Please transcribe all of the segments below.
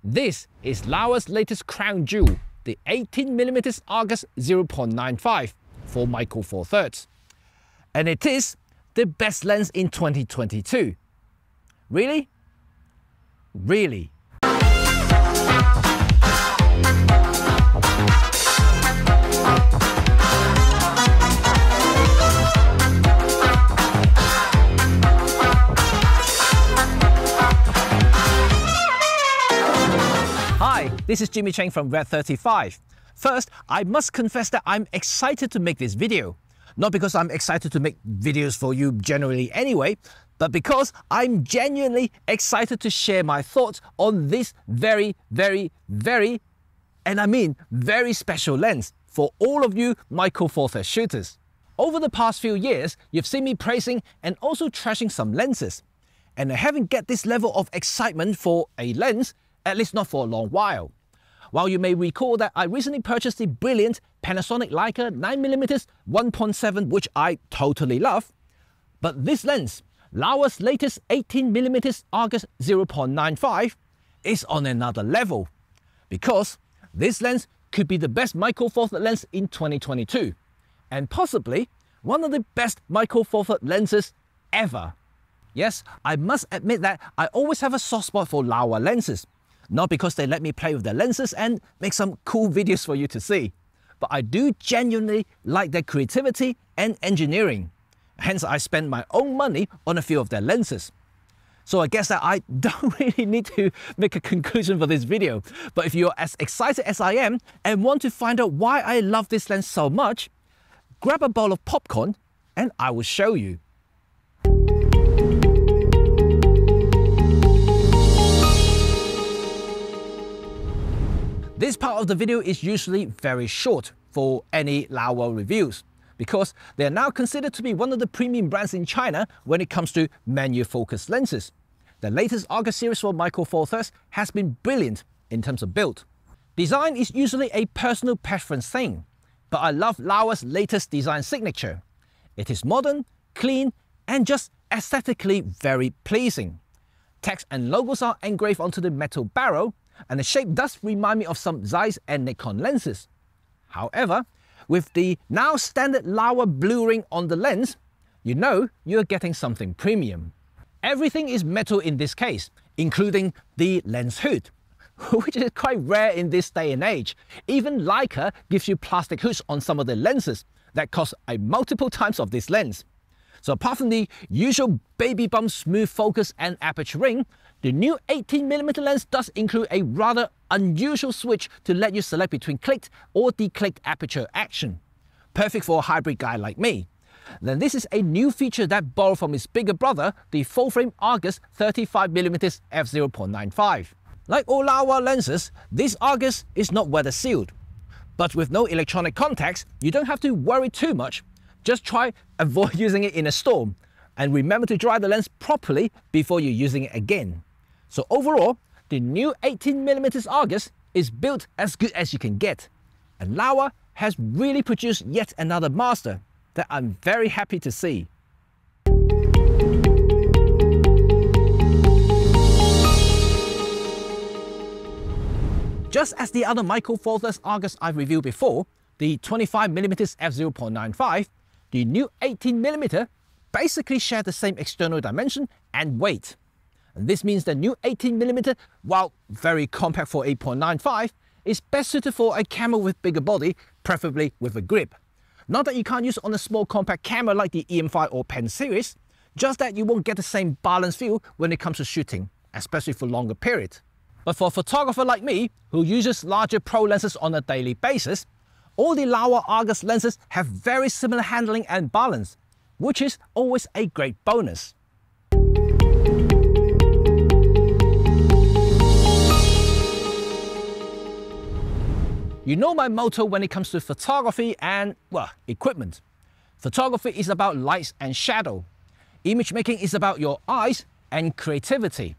This is Laowa's latest crown jewel, the 18mm Argus 0.95 for Micro Four Thirds. And it is the best lens in 2022. Really? Really? Hi, this is Jimmy Cheng from RED35. First, I must confess that I'm excited to make this video. Not because I'm excited to make videos for you generally anyway, but because I'm genuinely excited to share my thoughts on this very, and I mean very special lens for all of you Micro Four Thirds shooters. Over the past few years, you've seen me praising and also trashing some lenses. And I haven't get this level of excitement for a lens, at least not for a long while. While you may recall that I recently purchased the brilliant Panasonic Leica 9mm 1.7, which I totally love, but this lens, Laowa's latest 18mm Argus 0.95, is on another level. Because this lens could be the best Micro Four Thirds lens in 2022, and possibly one of the best Micro Four Thirds lenses ever. Yes, I must admit that I always have a soft spot for Laowa lenses. Not because they let me play with their lenses and make some cool videos for you to see, but I do genuinely like their creativity and engineering. Hence, I spend my own money on a few of their lenses. So I guess that I don't really need to make a conclusion for this video, but if you're as excited as I am and want to find out why I love this lens so much, grab a bowl of popcorn and I will show you. This part of the video is usually very short for any Laowa reviews because they are now considered to be one of the premium brands in China when it comes to manual focus lenses. The latest Argus series for Micro Four Thirds has been brilliant in terms of build. Design is usually a personal preference thing, but I love Laowa's latest design signature. It is modern, clean, and just aesthetically very pleasing. Text and logos are engraved onto the metal barrel, and the shape does remind me of some Zeiss and Nikon lenses. However, with the now standard Laowa blue ring on the lens, you know you're getting something premium. Everything is metal in this case, including the lens hood, which is quite rare in this day and age. Even Leica gives you plastic hoods on some of the lenses that cost a multiple times of this lens. So apart from the usual baby bump smooth focus and aperture ring, the new 18mm lens does include a rather unusual switch to let you select between clicked or declicked aperture action. Perfect for a hybrid guy like me. Then this is a new feature that borrowed from its bigger brother, the full-frame Argus 35mm f0.95. Like all Laowa lenses, this Argus is not weather sealed. But with no electronic contacts, you don't have to worry too much. Just try avoid using it in a storm, and remember to dry the lens properly before you're using it again. So overall, the new 18mm Argus is built as good as you can get, and Laowa has really produced yet another master that I'm very happy to see. Just as the other Micro Four Thirds Argus I've reviewed before, the 25mm f0.95, the new 18mm basically share the same external dimension and weight. And this means the new 18mm, while very compact for 8.95, is best suited for a camera with bigger body, preferably with a grip. Not that you can't use it on a small compact camera like the EM5 or Pen series, just that you won't get the same balance feel when it comes to shooting, especially for longer periods. But for a photographer like me, who uses larger pro lenses on a daily basis, all the Laowa Argus lenses have very similar handling and balance, which is always a great bonus. You know my motto when it comes to photography and, well, equipment. Photography is about lights and shadow. Image making is about your eyes and creativity.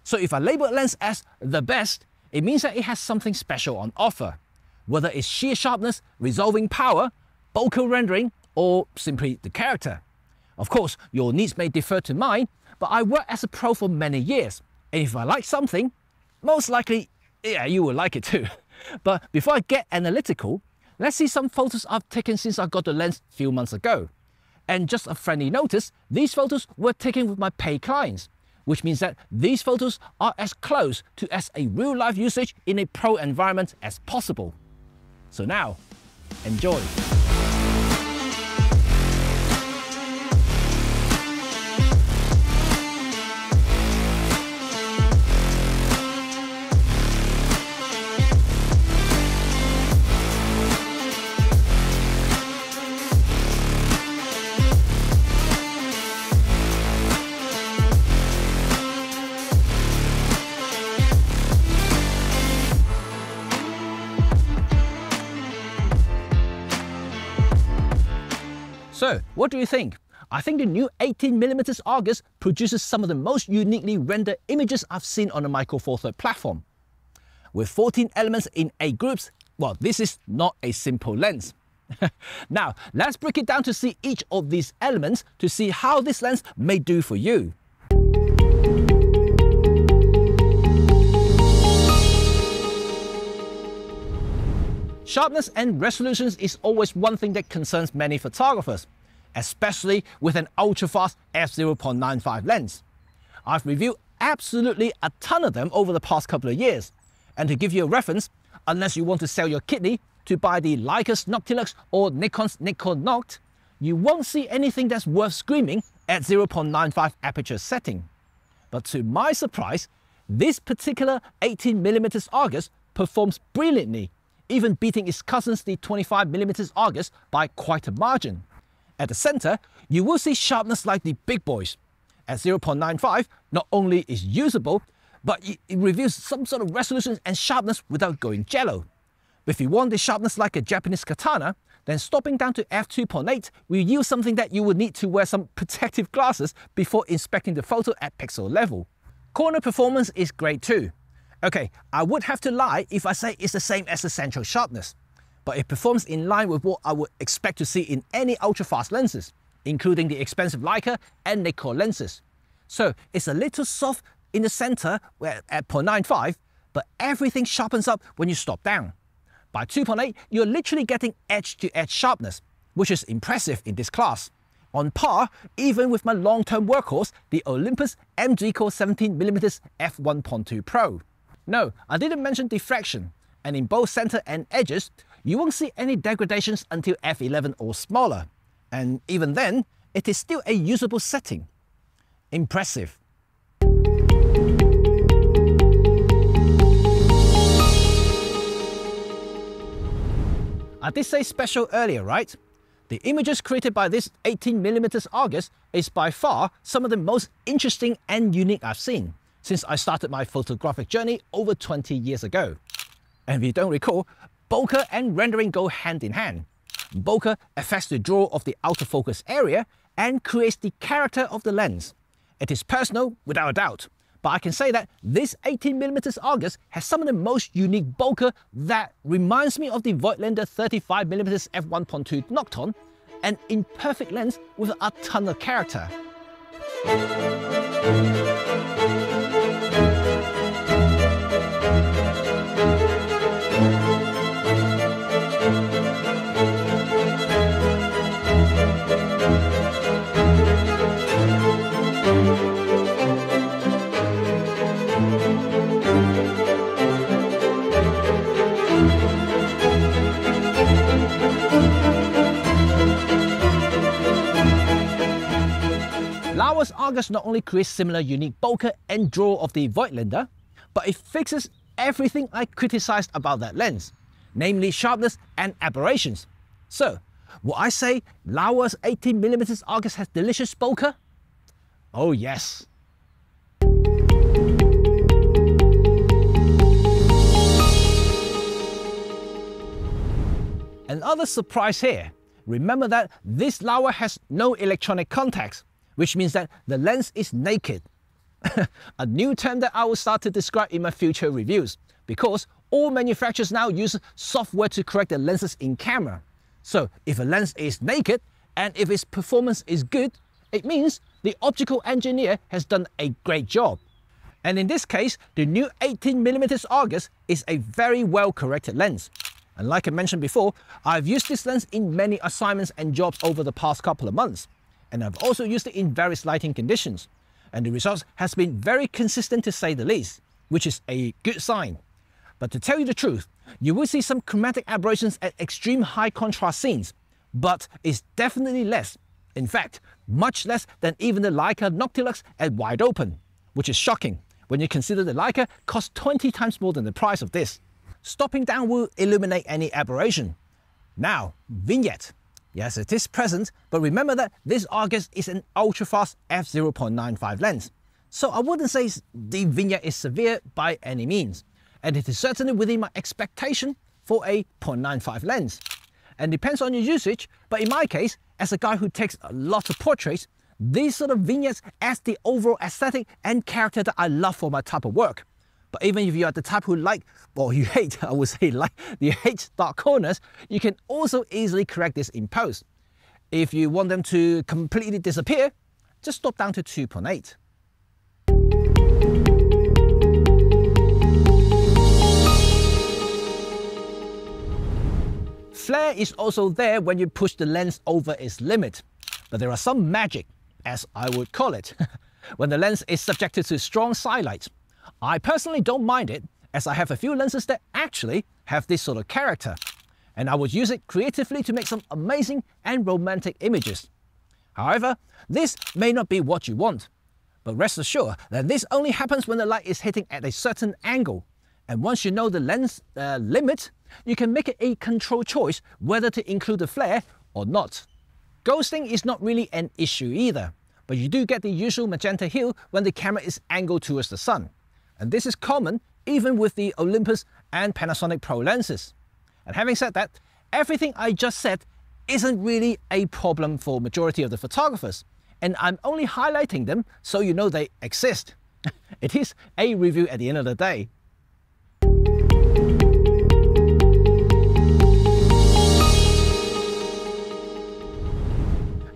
So if I label a lens as the best, it means that it has something special on offer. Whether it's sheer sharpness, resolving power, bokeh rendering, or simply the character. Of course, your needs may differ to mine, but I worked as a pro for many years, and if I like something, most likely, yeah, you will like it too. But before I get analytical, let's see some photos I've taken since I got the lens a few months ago. And just a friendly notice, these photos were taken with my paid clients, which means that these photos are as close to as a real-life usage in a pro environment as possible. So now, enjoy. So, what do you think? I think the new 18mm Argus produces some of the most uniquely rendered images I've seen on the Micro Four Thirds platform. With 14 elements in 8 groups, well, this is not a simple lens. Now, let's break it down to see each of these elements to see how this lens may do for you. Sharpness and resolutions is always one thing that concerns many photographers, especially with an ultra-fast f0.95 lens. I've reviewed absolutely a ton of them over the past couple of years, and to give you a reference, unless you want to sell your kidney to buy the Leica's Noctilux or Nikon's Nikon Noct, you won't see anything that's worth screaming at 0.95 aperture setting. But to my surprise, this particular 18mm Argus performs brilliantly, even beating its cousins the 25mm Argus by quite a margin. At the center, you will see sharpness like the big boys. At 0.95, not only is usable, but it reveals some sort of resolution and sharpness without going jello. But if you want the sharpness like a Japanese katana, then stopping down to f2.8 will yield something that you would need to wear some protective glasses before inspecting the photo at pixel level. Corner performance is great too. Okay, I would have to lie if I say it's the same as the central sharpness, but it performs in line with what I would expect to see in any ultra-fast lenses, including the expensive Leica and Nikon lenses. So it's a little soft in the center at 0.95, but everything sharpens up when you stop down. By 2.8, you're literally getting edge-to-edge sharpness, which is impressive in this class. On par even with my long-term workhorse, the Olympus MG-Core 17mm f1.2 Pro. No, I didn't mention diffraction, and in both center and edges, you won't see any degradations until f11 or smaller. And even then, it is still a usable setting. Impressive. I did say special earlier, right? The images created by this 18mm Argus is by far some of the most interesting and unique I've seen since I started my photographic journey over 20 years ago. And if you don't recall, bokeh and rendering go hand in hand. Bokeh affects the draw of the outer focus area and creates the character of the lens. It is personal, without a doubt, but I can say that this 18mm Argus has some of the most unique bokeh that reminds me of the Voigtlander 35mm f1.2 Nocton, an imperfect lens with a ton of character. Laowa Argus not only creates similar unique bokeh and draw of the Voigtlander, but it fixes everything I criticized about that lens, namely sharpness and aberrations. So, will I say Laowa's 18mm Argus has delicious bokeh? Oh yes. Another surprise here. Remember that this Laowa has no electronic contacts, which means that the lens is naked. A new term that I will start to describe in my future reviews, because all manufacturers now use software to correct the lenses in camera. So if a lens is naked and if its performance is good, it means the optical engineer has done a great job. And in this case, the new 18mm Argus is a very well corrected lens. And like I mentioned before, I've used this lens in many assignments and jobs over the past couple of months. And I've also used it in various lighting conditions. And the results has been very consistent to say the least, which is a good sign. But to tell you the truth, you will see some chromatic aberrations at extreme high contrast scenes, but it's definitely less. In fact, much less than even the Leica Noctilux at wide open, which is shocking when you consider the Leica costs 20 times more than the price of this. Stopping down will eliminate any aberration. Now, vignette. Yes, it is present, but remember that this Argus is an ultra-fast f0.95 lens. So I wouldn't say the vignette is severe by any means, and it is certainly within my expectation for a 0.95 lens. And depends on your usage, but in my case, as a guy who takes a lot of portraits, these sort of vignettes adds the overall aesthetic and character that I love for my type of work. But even if you are the type who like, or you hate, I would say like, you hate dark corners, you can also easily correct this in post. If you want them to completely disappear, just stop down to 2.8. Flare is also there when you push the lens over its limit, but there are some magic, as I would call it, when the lens is subjected to strong side light. I personally don't mind it, as I have a few lenses that actually have this sort of character, and I would use it creatively to make some amazing and romantic images. However, this may not be what you want, but rest assured that this only happens when the light is hitting at a certain angle, and once you know the lens limit, you can make it a controlled choice whether to include the flare or not. Ghosting is not really an issue either, but you do get the usual magenta hue when the camera is angled towards the sun. And this is common even with the Olympus and Panasonic Pro lenses. And having said that, everything I just said isn't really a problem for majority of the photographers, and I'm only highlighting them so you know they exist. It is a review at the end of the day.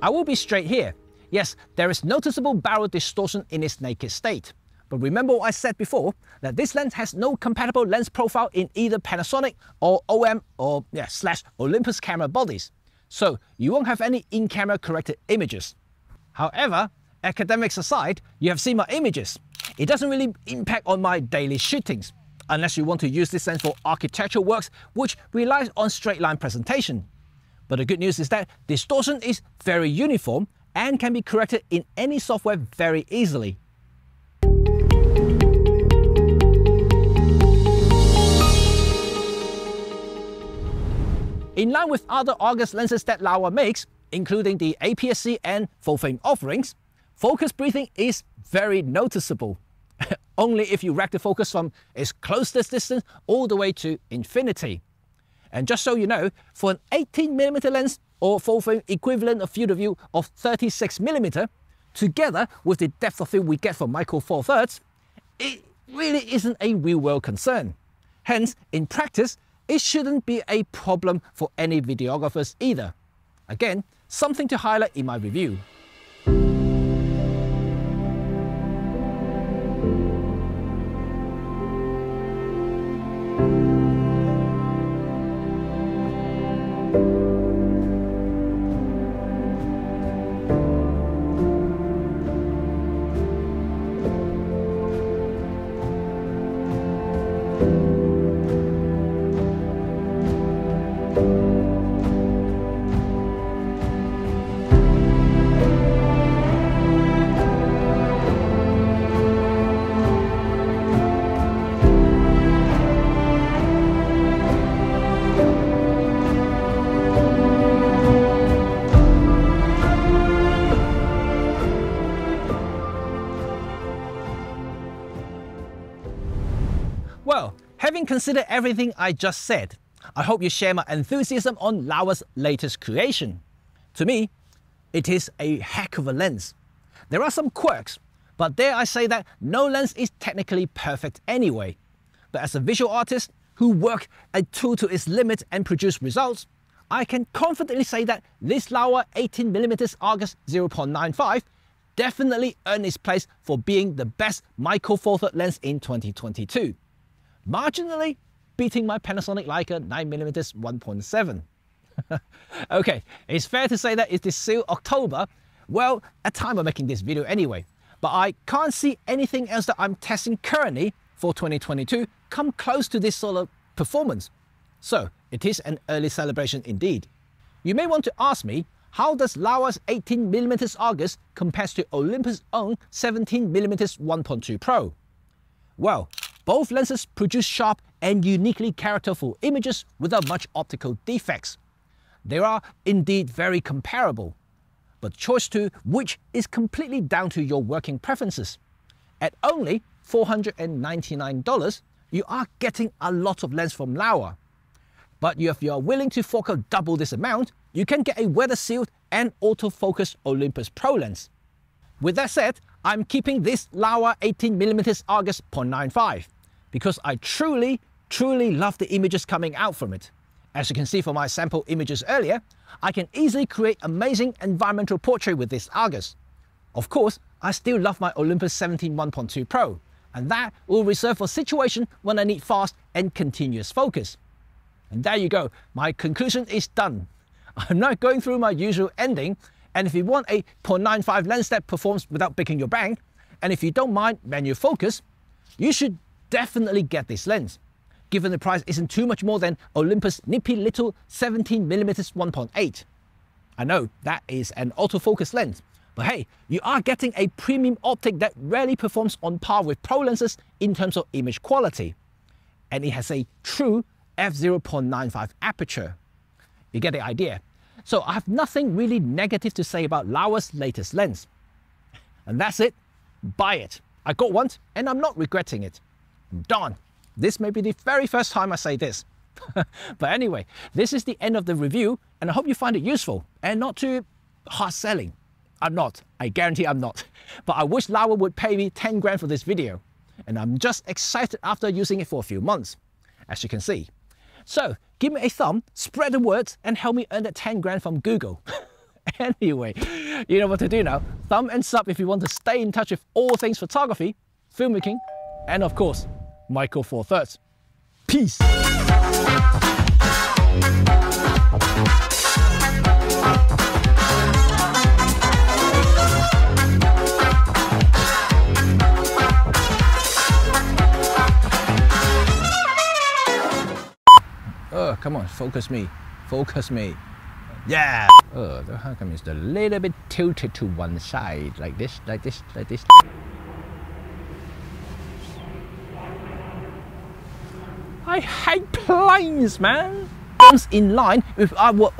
I will be straight here. Yes, there is noticeable barrel distortion in its naked state. But remember what I said before, that this lens has no compatible lens profile in either Panasonic or OM or / Olympus camera bodies. So you won't have any in-camera corrected images. However, academics aside, you have seen my images. It doesn't really impact on my daily shootings, unless you want to use this lens for architectural works, which relies on straight line presentation. But the good news is that distortion is very uniform and can be corrected in any software very easily. In line with other Argus lenses that Laowa makes, including the APS-C and full-frame offerings, focus breathing is very noticeable. Only if you rack the focus from its closest distance all the way to infinity. And just so you know, for an 18mm lens or full-frame equivalent of field of view of 36mm, together with the depth of field we get from Micro Four Thirds, it really isn't a real-world concern. Hence, in practice, it shouldn't be a problem for any videographers either. Again, something to highlight in my review. Well, having considered everything I just said, I hope you share my enthusiasm on Laowa's latest creation. To me, it is a heck of a lens. There are some quirks, but dare I say that no lens is technically perfect anyway. But as a visual artist who work a tool to its limit and produce results, I can confidently say that this Laowa 18mm Argus 0.95 definitely earned its place for being the best micro four thirds lens in 2022, marginally beating my Panasonic Leica 9mm 1.7. Okay, it's fair to say that it is still October, well, at time of making this video anyway, but I can't see anything else that I'm testing currently for 2022 come close to this sort of performance. So it is an early celebration indeed. You may want to ask me, how does Laowa's 18mm Argus compare to Olympus' own 17mm 1.2 Pro? Well, both lenses produce sharp and uniquely characterful images without much optical defects. They are indeed very comparable, but choice to which is completely down to your working preferences. At only $499, you are getting a lot of lens from Laowa. But if you are willing to fork out double this amount, you can get a weather-sealed and autofocus Olympus Pro lens. With that said, I'm keeping this Laowa 18mm Argus 0.95 because I truly love the images coming out from it. As you can see from my sample images earlier, I can easily create amazing environmental portrait with this Argus. Of course, I still love my Olympus 17 1.2 Pro, and that will reserve for situations when I need fast and continuous focus. And there you go, my conclusion is done. I'm not going through my usual ending, and if you want a 0.95 lens that performs without breaking your bank, and if you don't mind manual focus, you should definitely get this lens, given the price isn't too much more than Olympus' nippy little 17mm 1.8. I know that is an autofocus lens, but hey, you are getting a premium optic that rarely performs on par with Pro lenses in terms of image quality. And it has a true f0.95 aperture. You get the idea. So I have nothing really negative to say about Laowa's latest lens. And that's it. Buy it. I got one and I'm not regretting it. Darn, this may be the very first time I say this. But anyway, this is the end of the review and I hope you find it useful and not too hard selling. I'm not. I guarantee I'm not. But I wish Laowa would pay me 10 grand for this video. And I'm just excited after using it for a few months, as you can see. So give me a thumb, spread the words, and help me earn that 10 grand from Google. Anyway, you know what to do now. Thumb and sub if you want to stay in touch with all things photography, filmmaking, and of course, micro four thirds. Peace. Oh, come on, focus me. Focus me. Yeah! Oh, how come it's a little bit tilted to one side? Like this, like this, like this. I hate planes, man! Comes in line with our...